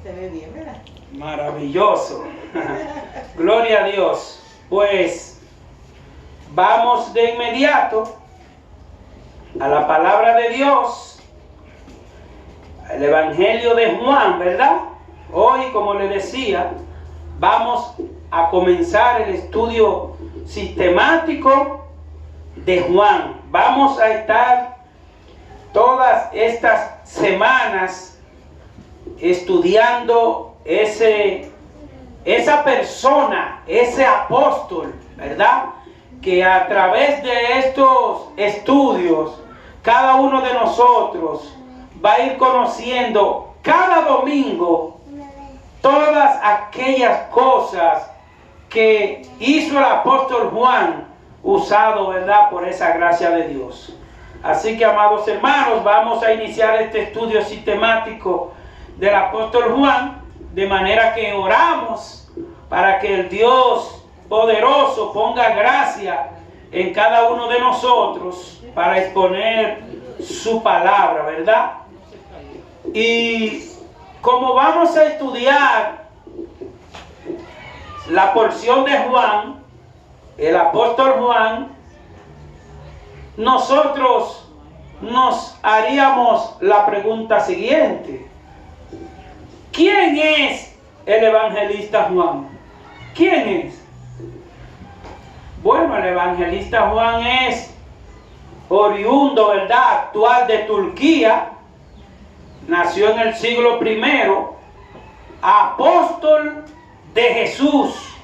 Se ve bien, ¿verdad? Maravilloso. Gloria a Dios. Pues vamos de inmediato a la palabra de Dios, el Evangelio de Juan, ¿verdad? Hoy, como le decía, vamos a comenzar el estudio sistemático de Juan. Vamos a estar todas estas semanas estudiando esa persona, ese apóstol, ¿verdad? Que a través de estos estudios, cada uno de nosotros va a ir conociendo cada domingo todas aquellas cosas que hizo el apóstol Juan, usado, ¿verdad?, por esa gracia de Dios. Así que, amados hermanos, vamos a iniciar este estudio sistemático del apóstol Juan, de manera que oramos para que el Dios poderoso ponga gracia en cada uno de nosotros para exponer su palabra, ¿verdad? Y como vamos a estudiar la porción de Juan, el apóstol Juan, nosotros nos haríamos la pregunta siguiente: ¿quién es el evangelista Juan? ¿Quién es? Bueno, el evangelista Juan es oriundo, ¿verdad?, actual de Turquía. Nació en el siglo I, apóstol de Jesús,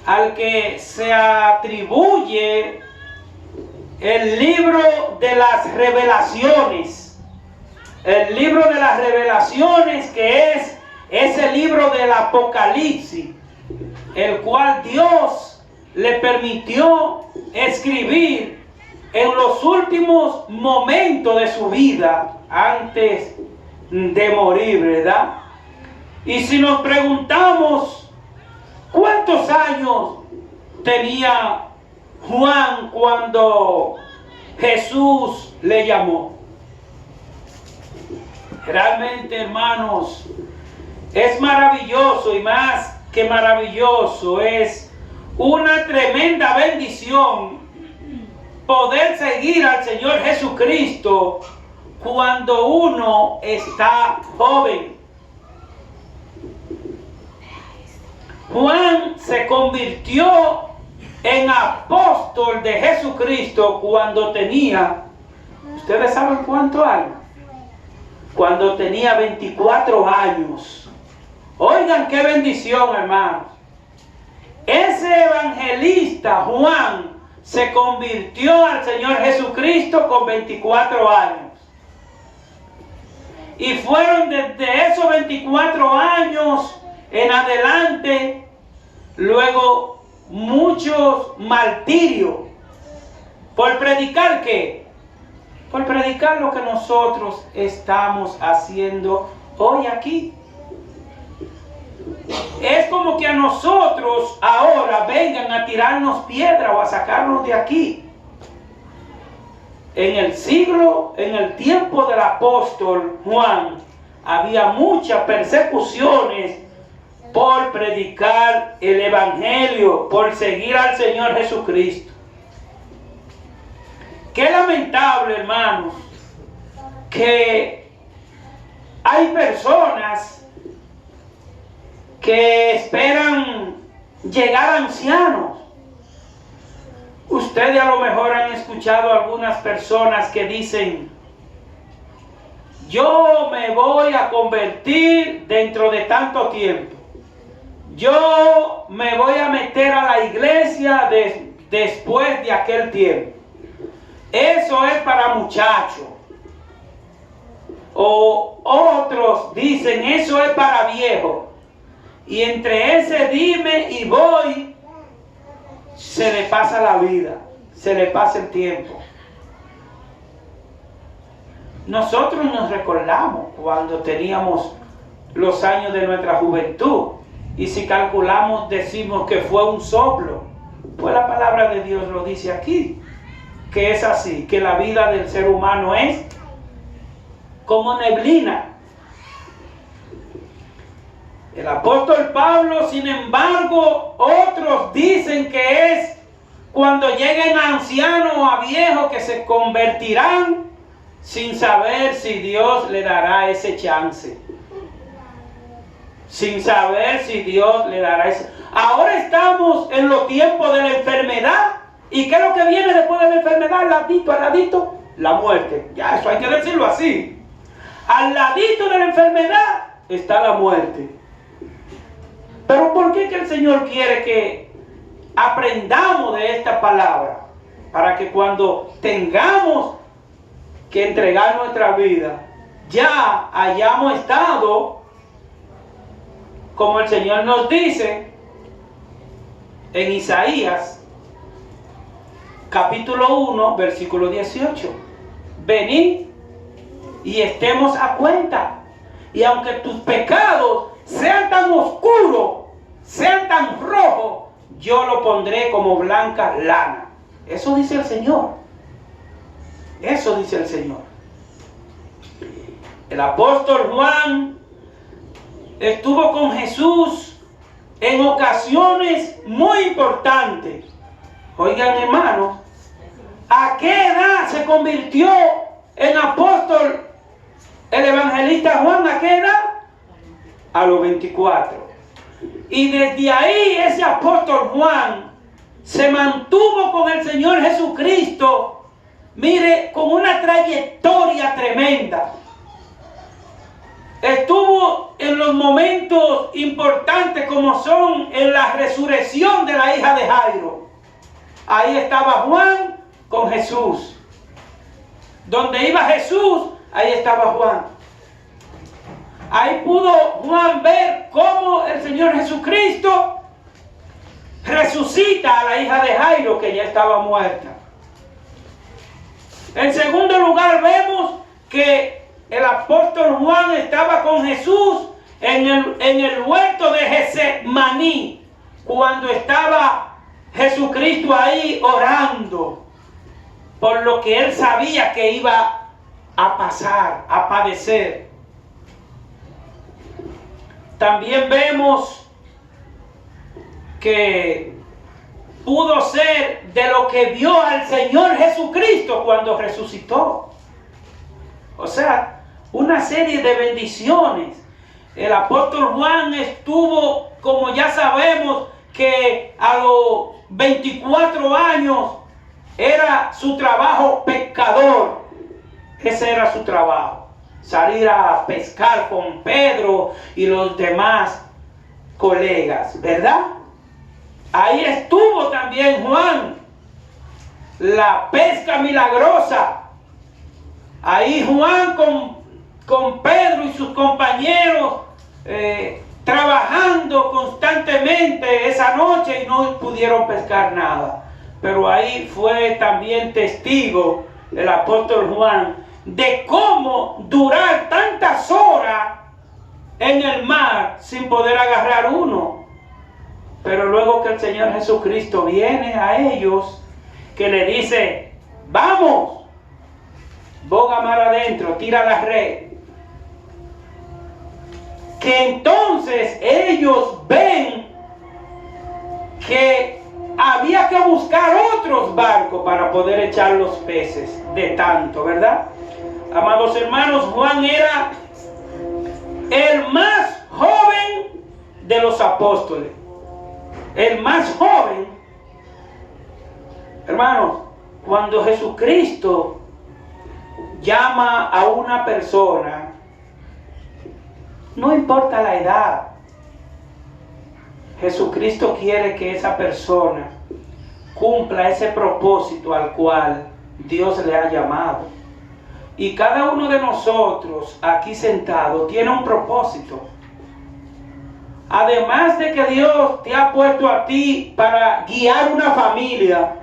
al que se atribuye el libro de las revelaciones. El libro de las revelaciones, que es ese libro del Apocalipsis, el cual Dios le permitió escribir en los últimos momentos de su vida, antes de morir, ¿verdad? Y si nos preguntamos cuántos años tenía Juan cuando Jesús le llamó, realmente, hermanos, es maravilloso, y más que maravilloso, es una tremenda bendición poder seguir al Señor Jesucristo cuando uno está joven. Juan se convirtió en apóstol de Jesucristo cuando tenía, ¿ustedes saben cuántos años? Cuando tenía 24 años. Oigan qué bendición, hermanos. Ese evangelista Juan se convirtió al Señor Jesucristo con 24 años. Y fueron desde esos 24 años en adelante, luego muchos martirios. ¿Por predicar qué? Por predicar lo que nosotros estamos haciendo hoy aquí. Es como que a nosotros ahora vengan a tirarnos piedra o a sacarnos de aquí. En el tiempo del apóstol Juan, había muchas persecuciones por predicar el evangelio, por seguir al Señor Jesucristo. Qué lamentable, hermanos, que hay personas que esperan llegar ancianos. Ustedes a lo mejor han escuchado a algunas personas que dicen: yo me voy a convertir dentro de tanto tiempo. Yo me voy a meter a la iglesia después de aquel tiempo. Eso es para muchachos. O otros dicen: eso es para viejos. Y entre ese dime y voy, se le pasa la vida, se le pasa el tiempo. Nosotros nos recordamos cuando teníamos los años de nuestra juventud, y si calculamos decimos que fue un soplo. Pues la palabra de Dios lo dice aquí, que es así, que la vida del ser humano es como neblina. El apóstol Pablo, sin embargo, otros dicen que es cuando lleguen a ancianos o a viejos que se convertirán sin saber si Dios le dará ese chance. Sin saber si Dios le dará ese. Ahora estamos en los tiempos de la enfermedad. ¿Y qué es lo que viene después de la enfermedad? Al ladito, la muerte. Ya, eso hay que decirlo así. Al ladito de la enfermedad está la muerte. Pero ¿por qué que el Señor quiere que aprendamos de esta palabra? Para que cuando tengamos que entregar nuestra vida, ya hayamos estado, como el Señor nos dice en Isaías, capítulo 1, versículo 18. Venid y estemos a cuenta. Y aunque tus pecados sean tan oscuros, sean tan rojos, yo lo pondré como blanca lana. Eso dice el Señor. Eso dice el Señor. El apóstol Juan estuvo con Jesús en ocasiones muy importantes. Oigan, hermanos, ¿a qué edad se convirtió en apóstol el evangelista Juan? ¿A qué edad? A los 24. Y desde ahí ese apóstol Juan se mantuvo con el Señor Jesucristo, mire, con una trayectoria tremenda. Estuvo en los momentos importantes como son en la resurrección de la hija de Jairo. Ahí estaba Juan con Jesús. Donde iba Jesús, ahí estaba Juan. Ahí pudo Juan ver cómo el Señor Jesucristo resucita a la hija de Jairo, que ya estaba muerta. En segundo lugar, vemos que el apóstol Juan estaba con Jesús en el huerto de Getsemaní, cuando estaba Jesucristo ahí orando por lo que él sabía que iba a pasar, a padecer. También vemos que pudo ser de lo que vio al Señor Jesucristo cuando resucitó. O sea, una serie de bendiciones. El apóstol Juan estuvo, como ya sabemos, que a los 24 años era su trabajo pescador. Ese era su trabajo. Salir a pescar con Pedro y los demás colegas, ¿verdad? Ahí estuvo también Juan, la pesca milagrosa. Ahí Juan con Pedro y sus compañeros trabajando constantemente esa noche y no pudieron pescar nada. Pero ahí fue también testigo el apóstol Juan de cómo durar tantas horas en el mar sin poder agarrar uno. Pero luego que el Señor Jesucristo viene a ellos, que le dice, vamos, boga mar adentro, tira la red. Que entonces ellos ven que había que buscar otros barcos para poder echar los peces de tanto, ¿verdad? Amados hermanos, Juan era el más joven de los apóstoles. El más joven. Hermanos, cuando Jesucristo llama a una persona, no importa la edad, Jesucristo quiere que esa persona cumpla ese propósito al cual Dios le ha llamado. Y cada uno de nosotros aquí sentado tiene un propósito. Además de que Dios te ha puesto a ti para guiar una familia,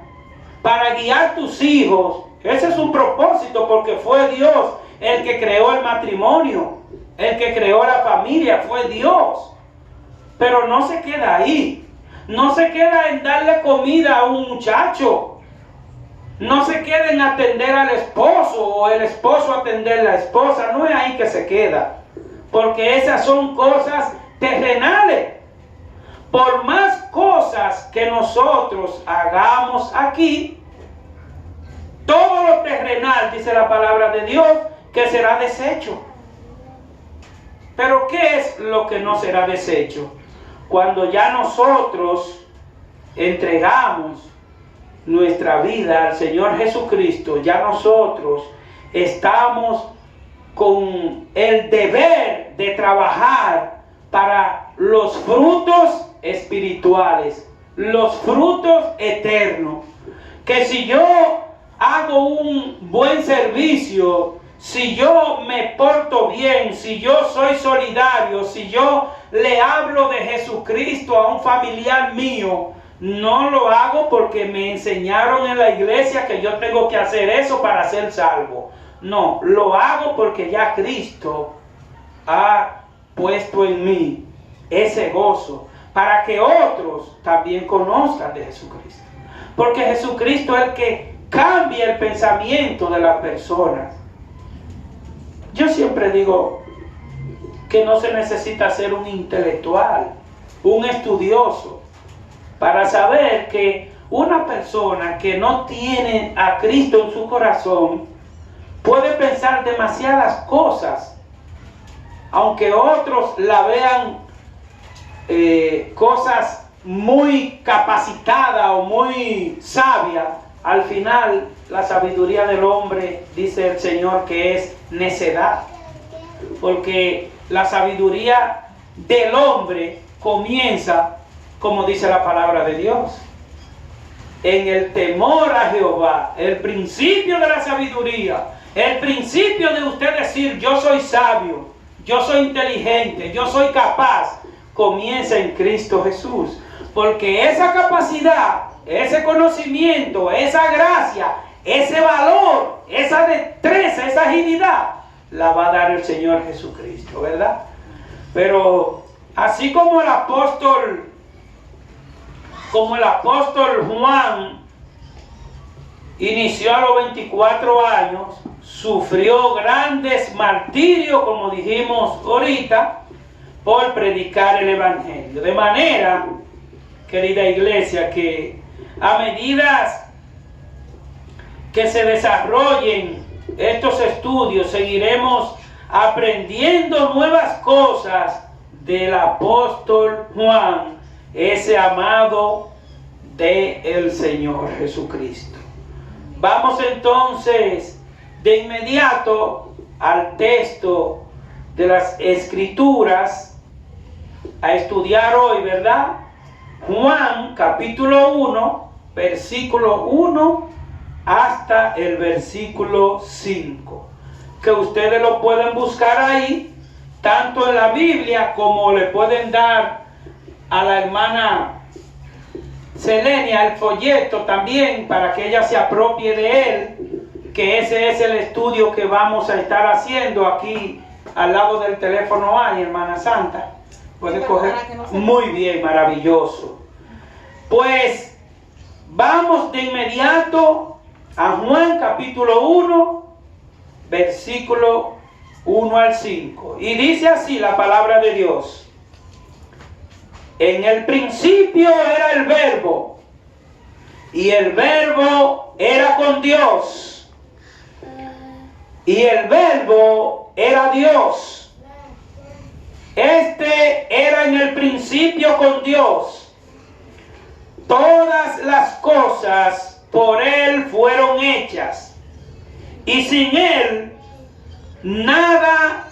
para guiar tus hijos, ese es un propósito, porque fue Dios el que creó el matrimonio, el que creó la familia, fue Dios. Pero no se queda ahí. No se queda en darle comida a un muchacho. No se queda en atender al esposo o el esposo atender a la esposa. No es ahí que se queda. Porque esas son cosas terrenales. Por más cosas que nosotros hagamos aquí, todo lo terrenal, dice la palabra de Dios, que será deshecho. Pero ¿qué es lo que no será deshecho? Cuando ya nosotros entregamos nuestra vida al Señor Jesucristo, ya nosotros estamos con el deber de trabajar para los frutos espirituales, los frutos eternos. Que si yo hago un buen servicio, si yo me porto bien, si yo soy solidario, si yo le hablo de Jesucristo a un familiar mío, no lo hago porque me enseñaron en la iglesia que yo tengo que hacer eso para ser salvo. No, lo hago porque ya Cristo ha puesto en mí ese gozo para que otros también conozcan de Jesucristo. Porque Jesucristo es el que cambia el pensamiento de las personas. Yo siempre digo que no se necesita ser un intelectual, un estudioso, para saber que una persona que no tiene a Cristo en su corazón puede pensar demasiadas cosas, aunque otros la vean cosas muy capacitadas o muy sabias. Al final, la sabiduría del hombre, dice el Señor, que es necedad. Porque la sabiduría del hombre comienza, como dice la palabra de Dios, en el temor a Jehová. El principio de la sabiduría, el principio de usted decir yo soy sabio, yo soy inteligente, yo soy capaz, comienza en Cristo Jesús. Porque esa capacidad, ese conocimiento, esa gracia, ese valor, esa destreza, esa agilidad, la va a dar el Señor Jesucristo, ¿verdad? Pero así como el apóstol Juan inició a los 24 años, sufrió grandes martirios, como dijimos ahorita, por predicar el Evangelio. De manera, querida iglesia, que a medida que se desarrollen estos estudios, seguiremos aprendiendo nuevas cosas del apóstol Juan, ese amado del Señor Jesucristo. Vamos entonces de inmediato al texto de las Escrituras a estudiar hoy, ¿verdad? Juan capítulo 1, versículo 1 hasta el versículo 5, que ustedes lo pueden buscar ahí, tanto en la Biblia como le pueden dar a la hermana Selenia el folleto también, para que ella se apropie de él, que ese es el estudio que vamos a estar haciendo aquí al lado del teléfono. Hay, hermana Santa, puede coger. Muy bien, maravilloso. Pues vamos de inmediato a Juan capítulo 1, versículo 1 al 5. Y dice así la palabra de Dios: en el principio era el Verbo, y el Verbo era con Dios, y el Verbo era Dios. Este era en el principio con Dios. Todas las cosas por Él fueron hechas, y sin Él nada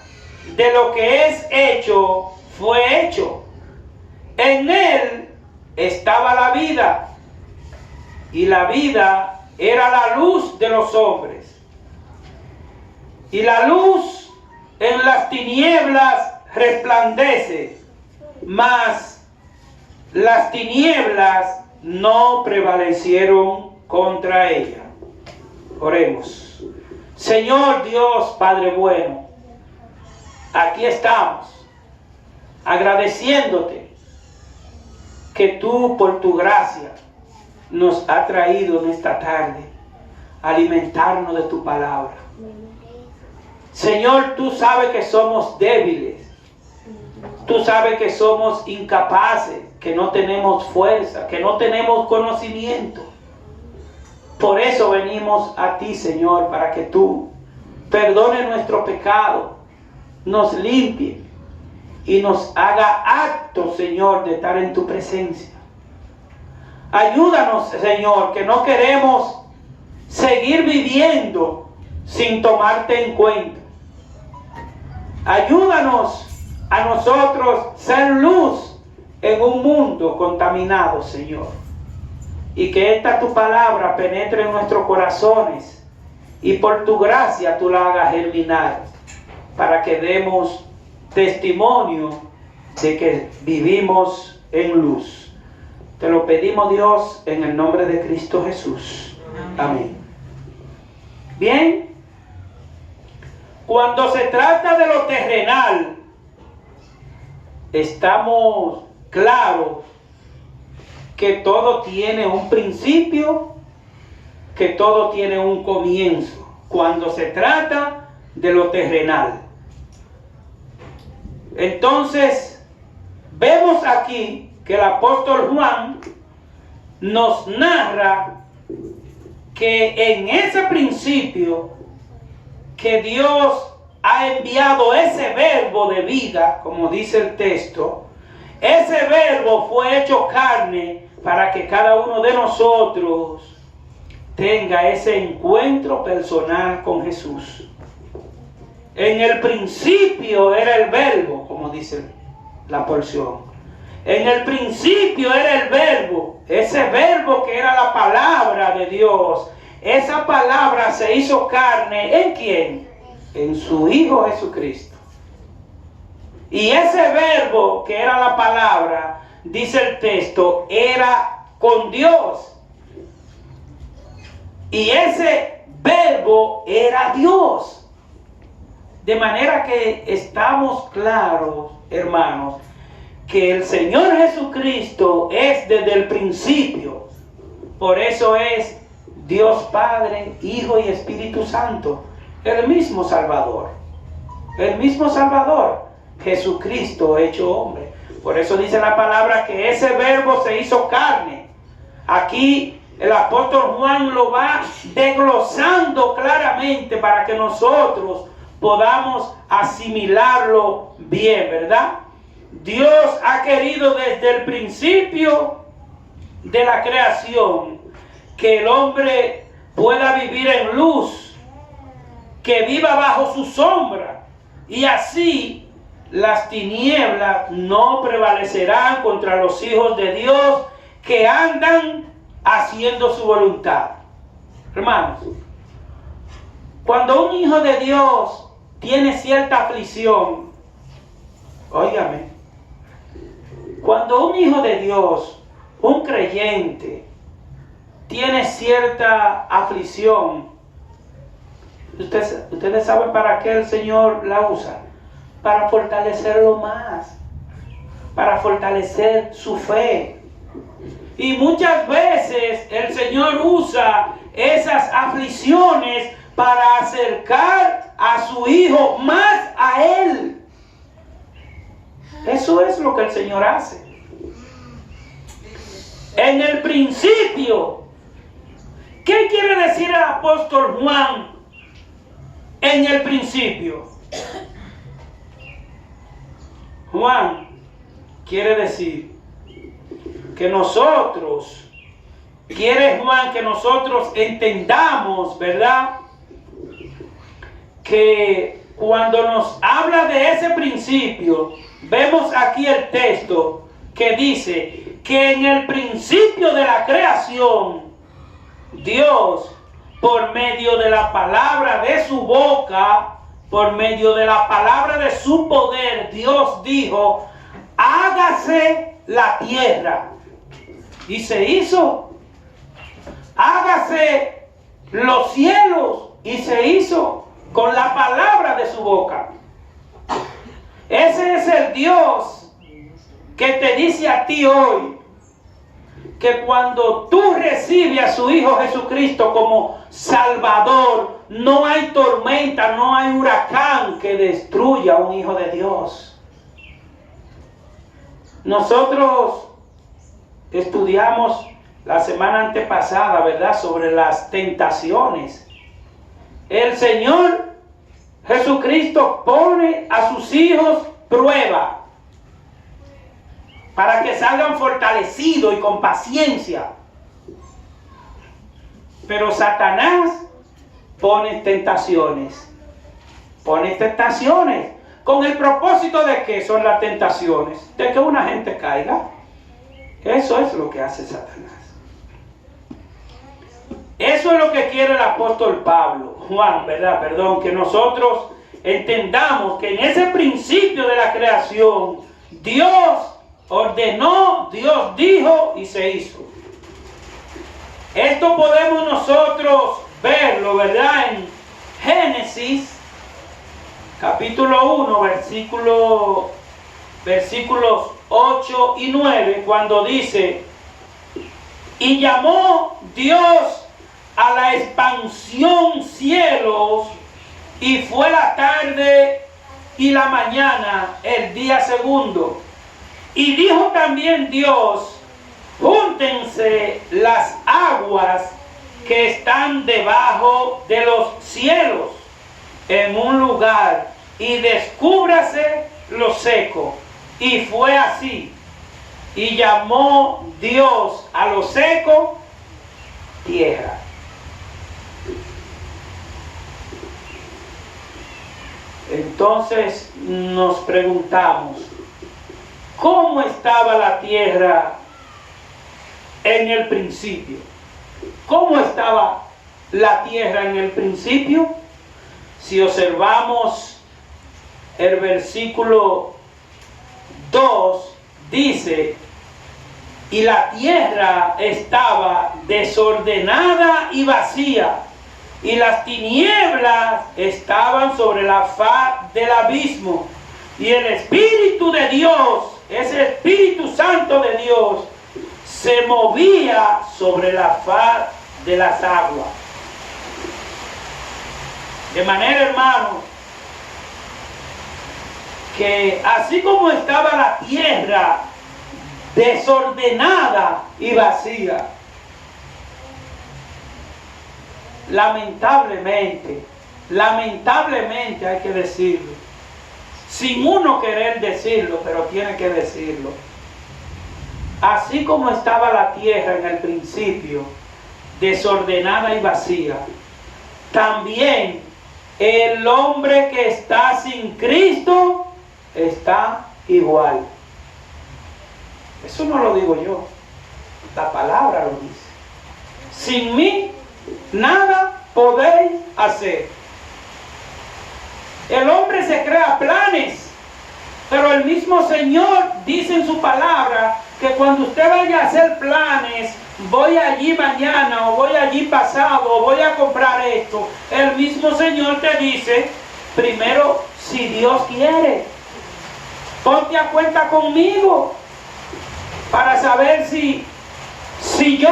de lo que es hecho fue hecho. En Él estaba la vida, y la vida era la luz de los hombres. Y la luz en las tinieblas resplandece, mas las tinieblas no prevalecieron contra ella. Oremos. Señor Dios, Padre bueno, aquí estamos agradeciéndote que tú, por tu gracia, nos has traído en esta tarde a alimentarnos de tu palabra. Señor, tú sabes que somos débiles, Tú sabes que somos incapaces, que no tenemos fuerza, que no tenemos conocimiento. Por eso venimos a ti, Señor, para que tú perdone nuestro pecado, nos limpie y nos haga acto, Señor, de estar en tu presencia. Ayúdanos, Señor, que no queremos seguir viviendo sin tomarte en cuenta. Ayúdanos a nosotros ser luz en un mundo contaminado, Señor. Y que esta tu palabra penetre en nuestros corazones y por tu gracia tú la hagas germinar para que demos testimonio de que vivimos en luz. Te lo pedimos, Dios, en el nombre de Cristo Jesús. Amén. Bien, cuando se trata de lo terrenal, estamos claros que todo tiene un principio, que todo tiene un comienzo, cuando se trata de lo terrenal. Entonces, vemos aquí que el apóstol Juan nos narra que en ese principio que Dios ha enviado ese verbo de vida, como dice el texto, ese verbo fue hecho carne para que cada uno de nosotros tenga ese encuentro personal con Jesús. En el principio era el verbo, como dice la porción. En el principio era el verbo, ese verbo que era la palabra de Dios. Esa palabra se hizo carne, ¿en quién? En su Hijo Jesucristo. Y ese verbo que era la palabra, dice el texto, era con Dios. Y ese verbo era Dios. De manera que estamos claros, hermanos, que el Señor Jesucristo es desde el principio. Por eso es Dios Padre, Hijo y Espíritu Santo. El mismo Salvador. El mismo Salvador. Jesucristo hecho hombre. Por eso dice la palabra que ese verbo se hizo carne. Aquí el apóstol Juan lo va desglosando claramente para que nosotros podamos asimilarlo bien, ¿verdad? Dios ha querido desde el principio de la creación que el hombre pueda vivir en luz, que viva bajo su sombra, y así las tinieblas no prevalecerán contra los hijos de Dios que andan haciendo su voluntad. Hermanos, cuando un hijo de Dios tiene cierta aflicción, óigame, cuando un hijo de Dios, un creyente, tiene cierta aflicción, ustedes saben para qué el Señor la usa. Para fortalecerlo más, para fortalecer su fe. Y muchas veces el Señor usa esas aflicciones para acercar a su hijo más a Él. Eso es lo que el Señor hace. En el principio, ¿qué quiere decir el apóstol Juan en el principio? Juan quiere decir que nosotros, quiere Juan que nosotros entendamos, ¿verdad? Que cuando nos habla de ese principio, vemos aquí el texto que dice que en el principio de la creación, Dios, por medio de la palabra de su boca, por medio de la palabra de su poder, Dios dijo, hágase la tierra. Y se hizo. Hágase los cielos. Y se hizo con la palabra de su boca. Ese es el Dios que te dice a ti hoy que cuando tú recibes a su Hijo Jesucristo como Salvador, no hay tormenta, no hay huracán que destruya a un hijo de Dios. Nosotros estudiamos la semana antepasada, ¿verdad?, sobre las tentaciones. El Señor Jesucristo pone a sus hijos prueba para que salgan fortalecidos y con paciencia. Pero Satanás pone tentaciones. Pone tentaciones. ¿Con el propósito de qué son las tentaciones? De que una gente caiga. Eso es lo que hace Satanás. Eso es lo que quiere el apóstol Juan, ¿verdad? Perdón, que nosotros entendamos que en ese principio de la creación, Dios ordenó, Dios dijo y se hizo. Esto podemos nosotros verlo, ¿verdad? En Génesis, capítulo 1, versículos 8 y 9, cuando dice: y llamó Dios a la expansión cielos, y fue la tarde y la mañana el día segundo. Y dijo también Dios: júntense las aguas que están debajo de los cielos en un lugar, y descúbrase lo seco. Y fue así. Y llamó Dios a lo seco tierra. Entonces nos preguntamos, ¿cómo estaba la tierra en el principio? ¿Cómo estaba la tierra en el principio? Si observamos el versículo 2, dice: y la tierra estaba desordenada y vacía, y las tinieblas estaban sobre la faz del abismo, y el Espíritu de Dios, ese Espíritu Santo de Dios, se movía sobre la faz de las aguas. De manera, hermanos, que así como estaba la tierra desordenada y vacía, lamentablemente hay que decirlo, sin uno querer decirlo, pero tiene que decirlo, así como estaba la tierra en el principio, desordenada y vacía, también el hombre que está sin Cristo está igual. Eso no lo digo yo, la palabra lo dice. Sin mí nada podéis hacer. El hombre se crea planes, pero el mismo Señor dice en su palabra que cuando usted vaya a hacer planes, voy allí mañana o voy allí pasado o voy a comprar esto, el mismo Señor te dice, primero, si Dios quiere, ponte a cuenta conmigo para saber si yo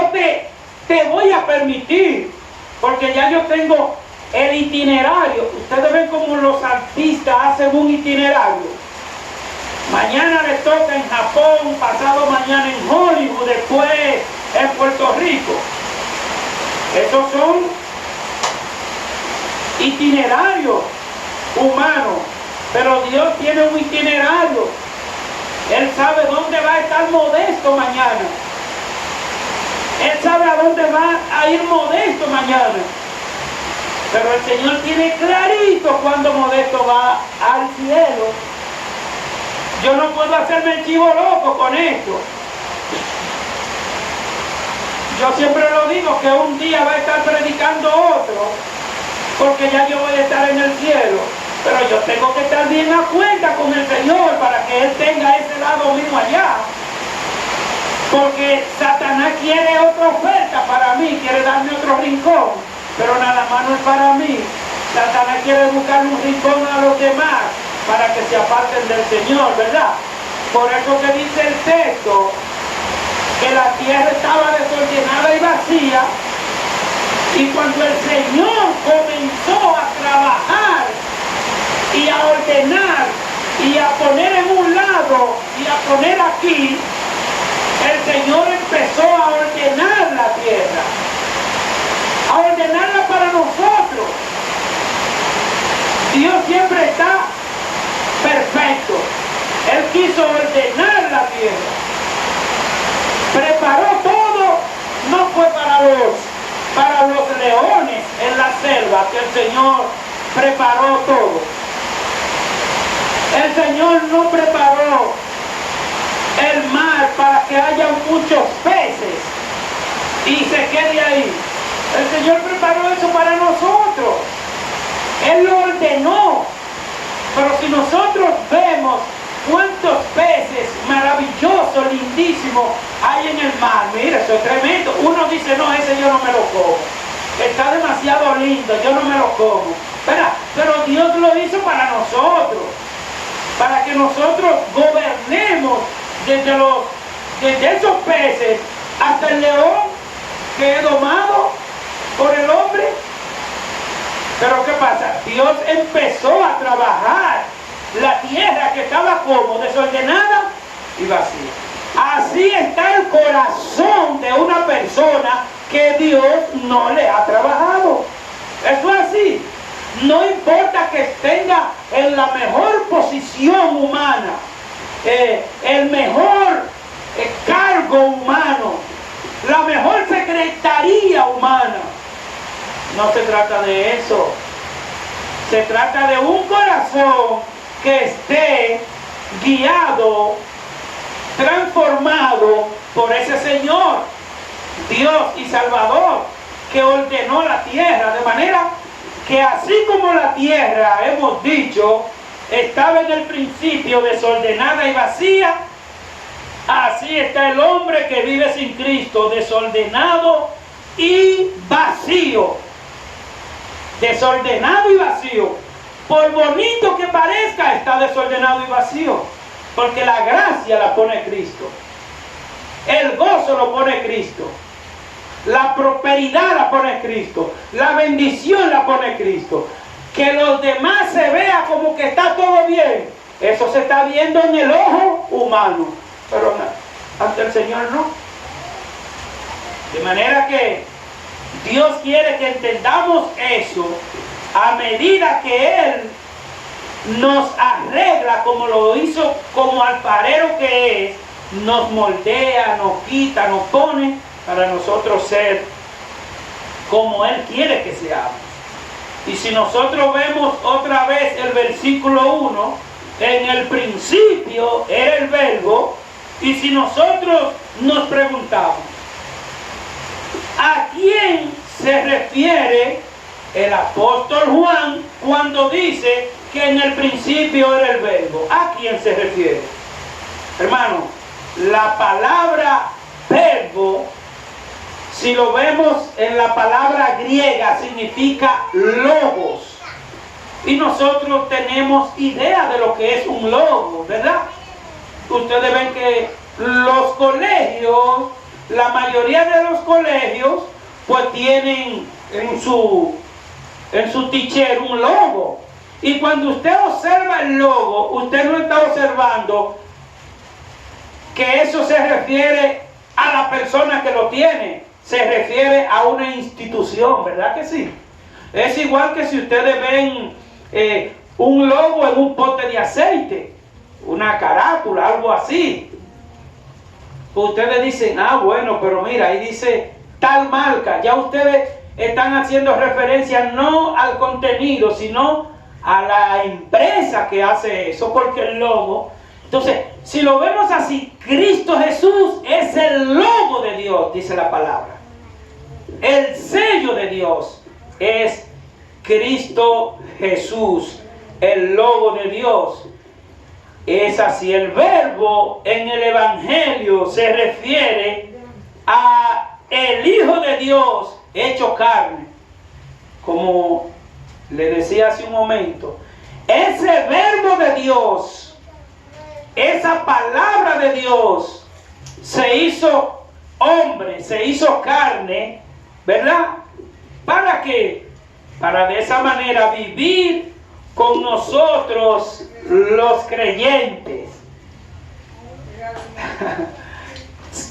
te voy a permitir, porque ya yo tengo el itinerario. Ustedes ven como los artistas hacen un itinerario. Mañana les toca en Japón, pasado mañana en Hollywood, después en Puerto Rico. Esos son itinerarios humanos, pero Dios tiene un itinerario. Él sabe dónde va a estar Modesto mañana. Él sabe a dónde va a ir Modesto mañana. Pero el Señor tiene clarito cuando Modesto va al cielo. Yo no puedo hacerme el chivo loco con esto. Yo siempre lo digo, que un día va a estar predicando otro, porque ya yo voy a estar en el cielo. Pero yo tengo que estar bien a cuenta con el Señor para que Él tenga ese lado mío allá. Porque Satanás quiere otra oferta para mí, quiere darme otro rincón, pero nada más no es para mí. Satanás quiere buscar un rincón a los demás para que se aparten del Señor, ¿verdad? Por eso que dice el texto que la tierra estaba desordenada y vacía, y cuando el Señor comenzó a trabajar y a ordenar y a poner en un lado y a poner aquí, el Señor empezó a ordenar la tierra, a ordenarla para nosotros. Dios siempre está perfecto. Él quiso ordenar la tierra. Preparó todo, no fue para los leones en la selva que el Señor preparó todo. El Señor no preparó el mar para que haya muchos peces y se quede ahí. El Señor preparó eso para nosotros. Él lo ordenó. Pero si nosotros vemos cuántos peces maravillosos, lindísimos hay en el mar, mira, eso es tremendo. Uno dice, no, ese yo no me lo como. Está demasiado lindo, yo no me lo como. Pero Dios lo hizo para nosotros. Para que nosotros gobernemos desde esos peces hasta el león que es domado por el hombre. Pero ¿qué pasa? Dios empezó a trabajar la tierra que estaba como desordenada y vacía. Así está el corazón de una persona que Dios no le ha trabajado. Eso es así. No importa que tenga en la mejor posición humana, el mejor cargo humano, la mejor secretaría humana. No se trata de eso. Se trata de un corazón que esté guiado, transformado por ese Señor, Dios y Salvador, que ordenó la tierra, de manera que así como la tierra, hemos dicho, estaba en el principio desordenada y vacía, así está el hombre que vive sin Cristo, desordenado y vacío. Desordenado y vacío. Por bonito que parezca, está desordenado y vacío. Porque la gracia la pone Cristo. El gozo lo pone Cristo. La prosperidad la pone Cristo. La bendición la pone Cristo. Que los demás se vea como que está todo bien. Eso se está viendo en el ojo humano. Pero ante el Señor no. De manera que Dios quiere que entendamos eso a medida que Él nos arregla como lo hizo como alfarero que es, nos moldea, nos quita, nos pone para nosotros ser como Él quiere que seamos. Y si nosotros vemos otra vez el versículo 1, en el principio era el verbo, y si nosotros nos preguntamos, ¿a quién se refiere el apóstol Juan cuando dice que en el principio era el verbo? ¿A quién se refiere? Hermano, la palabra verbo, si lo vemos en la palabra griega, significa logos. Y nosotros tenemos idea de lo que es un logo, ¿verdad? Ustedes ven que los colegios, la mayoría de los colegios, pues tienen en su teacher un logo. Y cuando usted observa el logo, usted no está observando que eso se refiere a la persona que lo tiene. Se refiere a una institución, ¿verdad que sí? Es igual que si ustedes ven un logo en un pote de aceite, una carátula, algo así. Ustedes dicen, ah, bueno, pero mira, ahí dice tal marca. Ya ustedes están haciendo referencia no al contenido, sino a la empresa que hace eso, porque el logo. Entonces, si lo vemos así, Cristo Jesús es el logo de Dios, dice la palabra. El sello de Dios es Cristo Jesús, el logo de Dios. Es así, el verbo en el Evangelio se refiere a el Hijo de Dios hecho carne. Como le decía hace un momento, ese verbo de Dios, esa palabra de Dios, se hizo hombre, se hizo carne, ¿verdad? ¿Para qué? Para de esa manera vivir con nosotros los creyentes.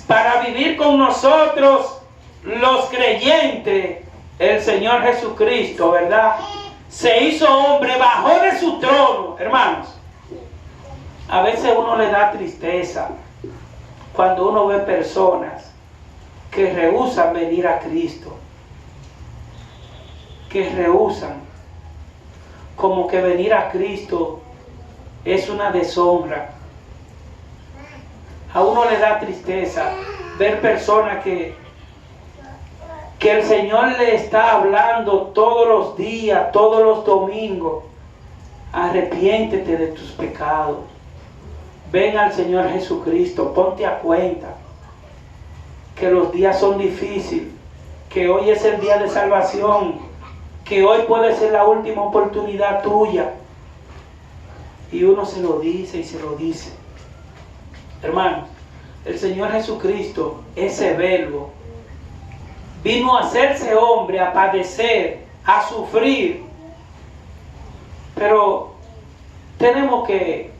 para vivir con nosotros los creyentes, el Señor Jesucristo, ¿verdad? Se hizo hombre, bajó de su trono, hermanos. A veces uno le da tristeza cuando uno ve personas que rehúsan venir a Cristo, que rehúsan, como que venir a Cristo es una deshonra. A uno le da tristeza ver personas que el Señor le está hablando todos los días, todos los domingos. Arrepiéntete de tus pecados. Ven al Señor Jesucristo, ponte a cuenta que los días son difíciles, que hoy es el día de salvación, que hoy puede ser la última oportunidad tuya. Y uno se lo dice y se lo dice. Hermanos, el Señor Jesucristo, ese verbo, vino a hacerse hombre, a padecer, a sufrir. Pero tenemos que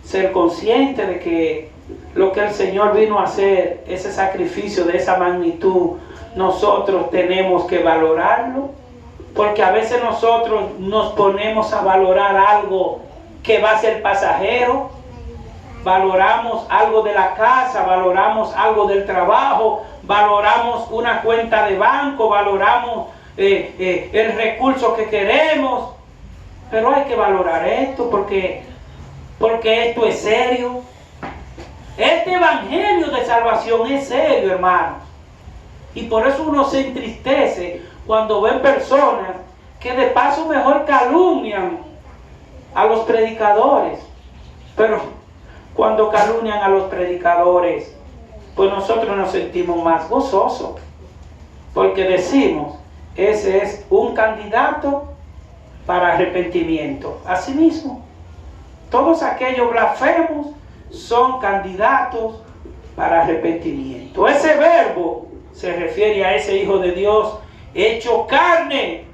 ser conscientes de que lo que el Señor vino a hacer, ese sacrificio de esa magnitud, nosotros tenemos que valorarlo, porque a veces nosotros nos ponemos a valorar algo que va a ser pasajero, valoramos algo de la casa, valoramos algo del trabajo, valoramos una cuenta de banco, valoramos el recurso que queremos, pero hay que valorar esto porque esto es serio. Este evangelio de salvación es serio, hermanos. Y por eso uno se entristece cuando ven personas que de paso mejor calumnian a los predicadores. Pero cuando calumnian a los predicadores, pues nosotros nos sentimos más gozosos. Porque decimos, ese es un candidato para arrepentimiento. Asimismo, todos aquellos blasfemos son candidatos para arrepentimiento. Ese verbo se refiere a ese Hijo de Dios hecho carne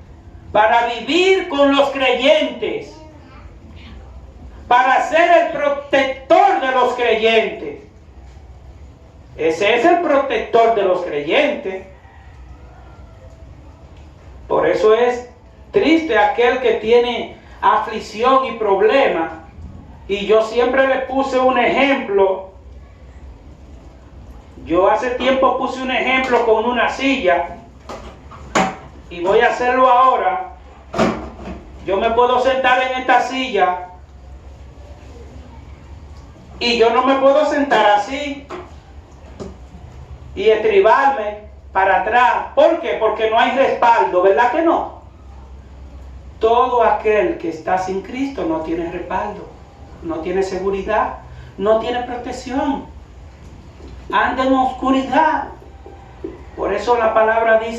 para vivir con los creyentes, para ser el protector de los creyentes. Ese es el protector de los creyentes. Por eso es triste aquel que tiene aflicción y problema. Y yo siempre le puse un ejemplo. Yo hace tiempo puse un ejemplo con una silla. Y voy a hacerlo ahora. Yo me puedo sentar en esta silla. Y yo no me puedo sentar así y estribarme para atrás. ¿Por qué? Porque no hay respaldo, ¿verdad que no? Todo aquel que está sin Cristo no tiene respaldo, no tiene seguridad, no tiene protección. Anda en oscuridad. Por eso la palabra dice